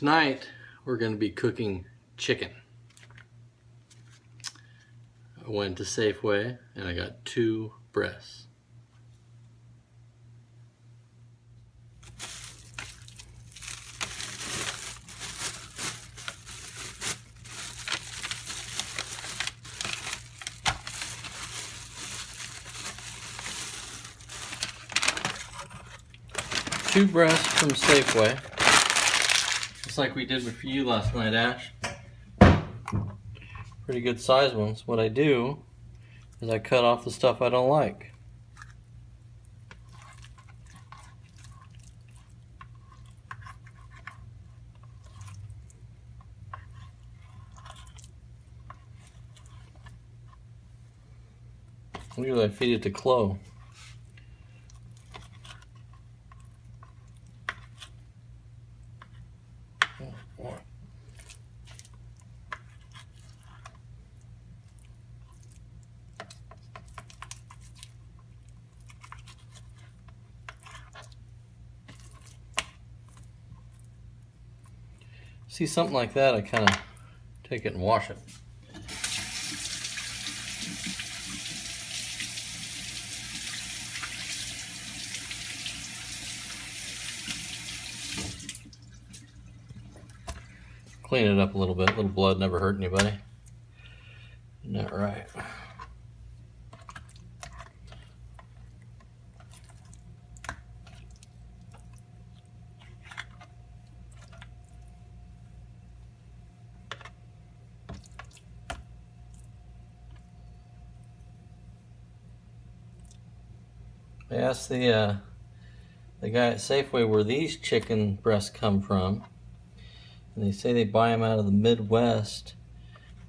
tonight we're going to be cooking chicken. I went to Safeway and I got 2 breasts. Two breasts from Safeway, just like we did for you last night, Ash. Pretty good sized ones. What I do is I cut off the stuff I don't like. Usually I feed it to Chloe. See something like that, I kind of take it and wash it. Clean it up a little bit. A little blood never hurt anybody. Isn't that right? I asked the guy at Safeway where these chicken breasts come from, and they say they buy them out of the Midwest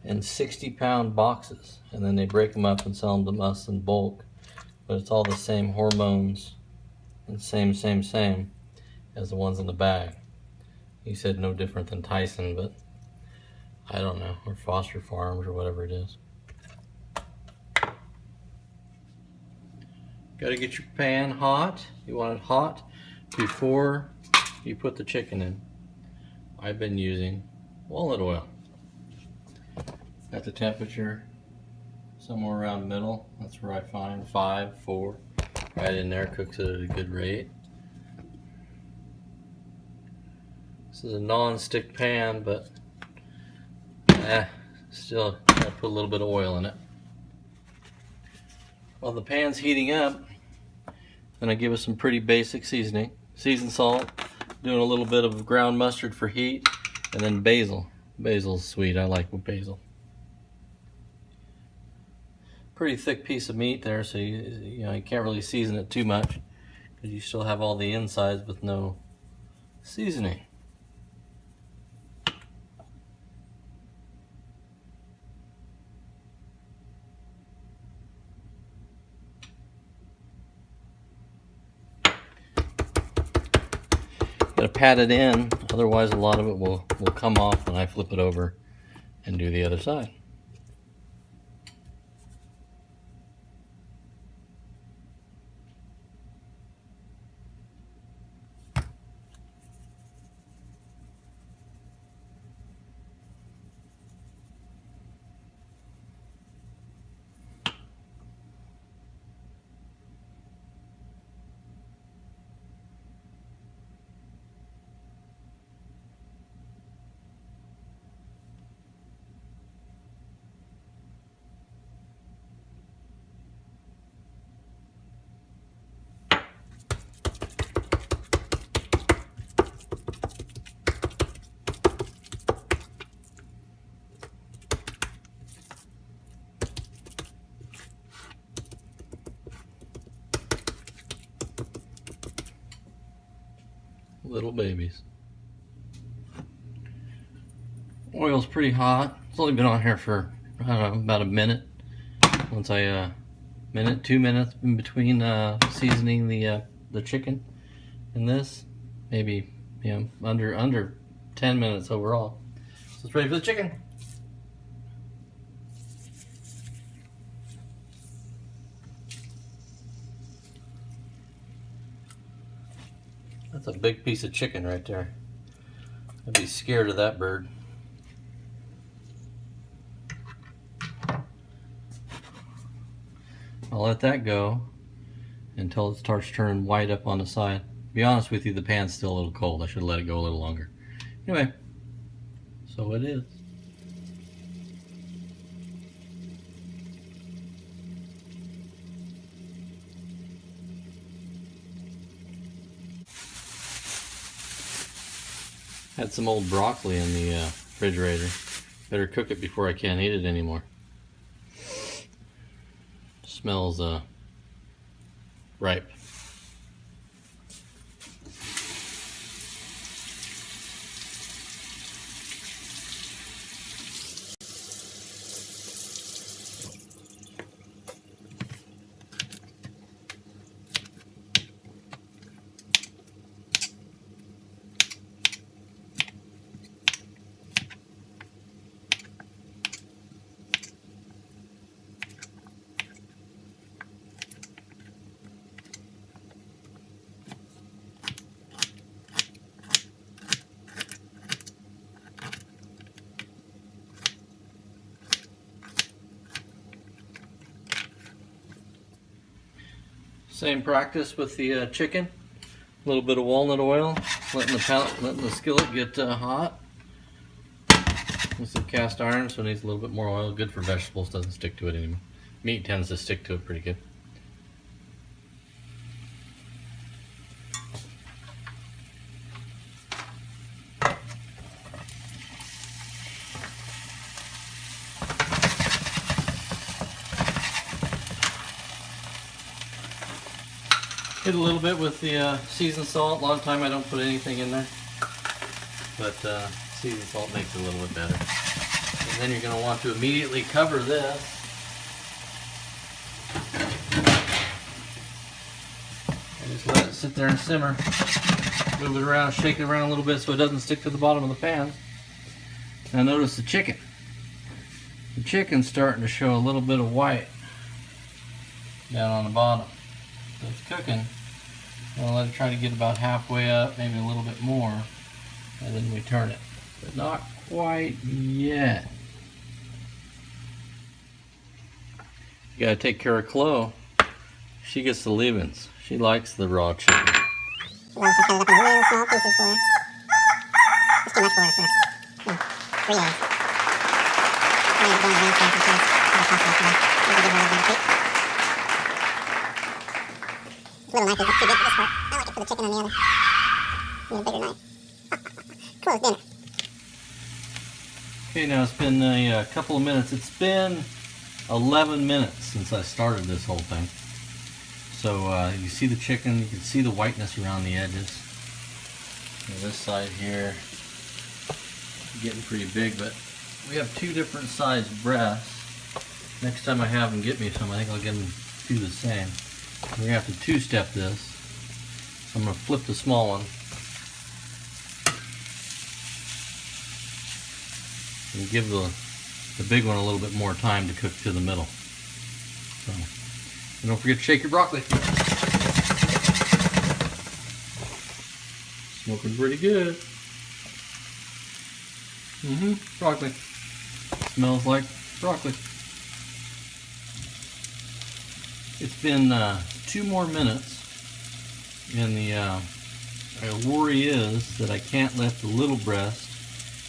in 60-pound boxes, and then they break them up and sell them to us in bulk. But it's all the same hormones and same as the ones in the bag. He said no different than Tyson, but I don't know, or Foster Farms or whatever it is. Got to get your pan hot. You want it hot before you put the chicken in. I've been using walnut oil. Got the temperature somewhere around middle. That's where I find 5, 4. Right in there, cooks it at a good rate. This is a non-stick pan, but still gotta put a little bit of oil in it. While the pan's heating up, I'm gonna give us some pretty basic seasoning. Seasoned salt, doing a little bit of ground mustard for heat, and then basil. Basil's sweet, I like with basil. Pretty thick piece of meat there, so you can't really season it too much because you still have all the insides with no seasoning. Gotta pat it in, otherwise a lot of it will come off when I flip it over and do the other side. Little babies. Oil's pretty hot. It's only been on here for, I don't know, about a minute. Once I, minute, 2 minutes in between seasoning the chicken and this, maybe under 10 minutes overall. So it's ready for the chicken. That's a big piece of chicken right there. I'd be scared of that bird. I'll let that go until it starts turning white up on the side. To be honest with you, the pan's still a little cold. I should have let it go a little longer. Anyway, so it is. Had some old broccoli in the refrigerator. Better cook it before I can't eat it anymore. Smells ripe. Same practice with the chicken. A little bit of walnut oil, letting the skillet get hot. This is cast iron, so it needs a little bit more oil. Good for vegetables, doesn't stick to it anymore. Meat tends to stick to it pretty good. Hit a little bit with the seasoned salt. A lot of time I don't put anything in there, but seasoned salt makes it a little bit better. And then you're going to want to immediately cover this. And just let it sit there and simmer. Move it around, shake it around a little bit so it doesn't stick to the bottom of the pan. Now notice the chicken. The chicken's starting to show a little bit of white down on the bottom. So it's cooking. I'll let it try to get about halfway up, maybe a little bit more, and then we turn it. But not quite yet. You gotta take care of Chloe. She gets the leavings. She likes the raw chicken. You want to cut it up in really small pieces for her. It's too much for her. 3 eggs. I'm going to go around for her. Maybe give her a little bit of treat. Little knife is too big for this part. I like it for the chicken on the other. Need a bigger knife. Close dinner. Okay, now it's been a couple of minutes. It's been 11 minutes since I started this whole thing. So you see the chicken, you can see the whiteness around the edges. And this side here, getting pretty big, but we have 2 different sized breasts. Next time I have them get me some, I think I'll get them do the same. We're going to have to 2-step this. So I'm going to flip the small one and give the big one a little bit more time to cook to the middle. So, and don't forget to shake your broccoli. Smoking pretty good. Broccoli. Smells like broccoli. It's been 2 more minutes, and the worry is that I can't let the little breast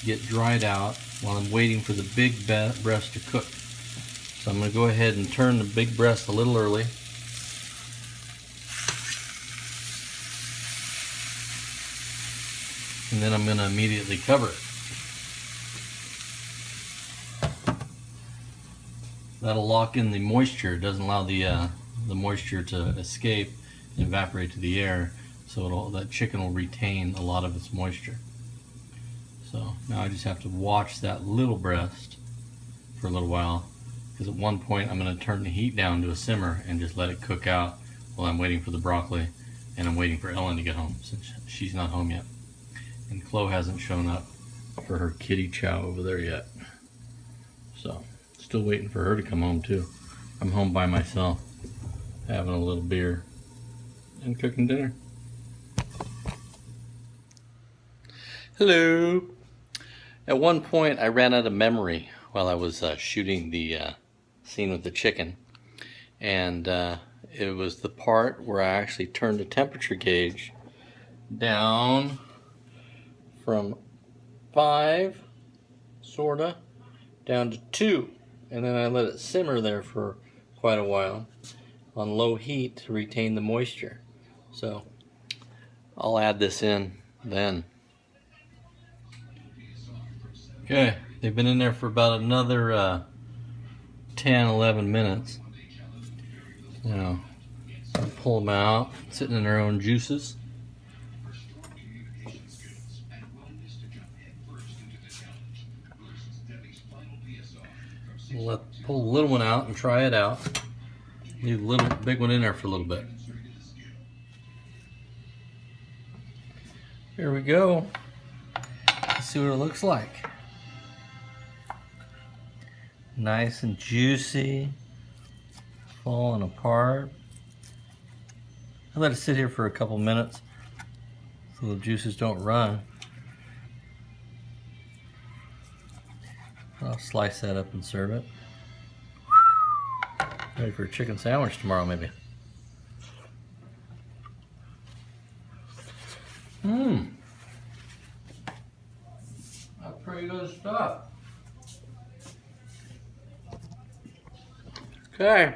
get dried out while I'm waiting for the big breast to cook. So I'm going to go ahead and turn the big breast a little early. And then I'm going to immediately cover it. That'll lock in the moisture. It doesn't allow the moisture to escape and evaporate to the air, so that chicken will retain a lot of its moisture. So now I just have to watch that little breast for a little while, because at one point I'm going to turn the heat down to a simmer and just let it cook out while I'm waiting for the broccoli, and I'm waiting for Ellen to get home since she's not home yet. And Chloe hasn't shown up for her kitty chow over there yet. So still waiting for her to come home too. I'm home by myself, having a little beer and cooking dinner. Hello. At one point I ran out of memory while I was shooting the scene with the chicken, and it was the part where I actually turned the temperature gauge down from 5 sorta down to 2, and then I let it simmer there for quite a while on low heat to retain the moisture. So I'll add this in then. Okay, they've been in there for about another 10-11 minutes. Now pull them out, sitting in their own juices. Pull the little one out and try it out. Leave the little big one in there for a little bit. Here we go. Let's see what it looks like. Nice and juicy, falling apart. I let it sit here for a couple minutes so the juices don't run. I'll slice that up and serve it. Ready for a chicken sandwich tomorrow, maybe. That's pretty good stuff. Okay.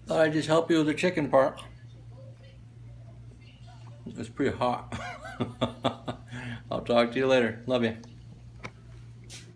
Thought I'd just help you with the chicken part. It's pretty hot. I'll talk to you later. Love you.